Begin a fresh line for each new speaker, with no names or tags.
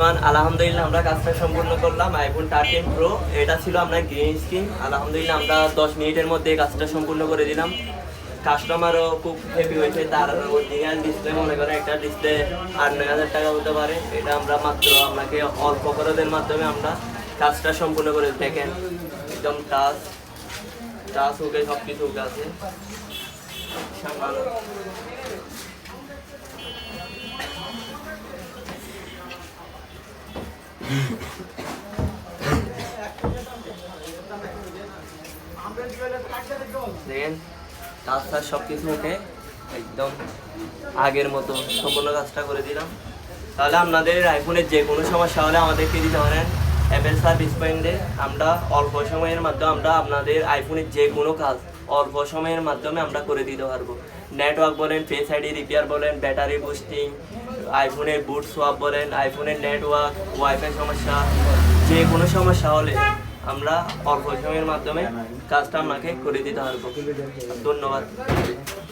আলহামদুলিল্লাহ আমরা কাজটা সম্পূর্ণ করলাম। আইফোন 13 প্রো এটা ছিল আপনার গ্রিন স্ক্রিন। আলহামদুলিল্লাহ আমরা 10 মিনিটের মধ্যে কাজটা সম্পূর্ণ করে দিলাম। কাস্টমারও খুব হ্যাপি হয়েছে। তার অরিজিনাল ডিসপ্লে মনে করেন একটা ডিসপ্লে 8-9 হাজার টাকা হতে পারে, এটা আমরা মাত্র আপনাকে অল্প খরচের মাধ্যমে আমরা কাজটা সম্পূর্ণ করে দেখেন। একদম টাচ ওকে, সব কিছু ওকে আছে। দেখেন কাজ সব কিছু ওকে, একদম আগের মতো সম্পূর্ণ কাজটা করে দিলাম। তাহলে আপনাদের আইফোনের যে কোনো সমস্যা হলে আমাদেরকে দিতে পারেন অ্যাপেল সার্ভিস পয়েন্টে। আমরা অল্প সময়ের মাধ্যমে আমরা আপনাদের আইফোনের যে কোনো কাজ অল্প সময়ের মাধ্যমে আমরা করে দিতে পারবো। নেটওয়ার্ক বলেন, ফেস আইডি রিপেয়ার বলেন, ব্যাটারি বুস্টিং, আইফোনের বুট সোয়াপ বলেন, আইফোনের নেটওয়ার্ক, ওয়াইফাই সমস্যা, যে কোনো সমস্যা হলে আমরা অল্প সময়ের মাধ্যমে কাজটা আপনাকে করে দিতে পারবো। ধন্যবাদ।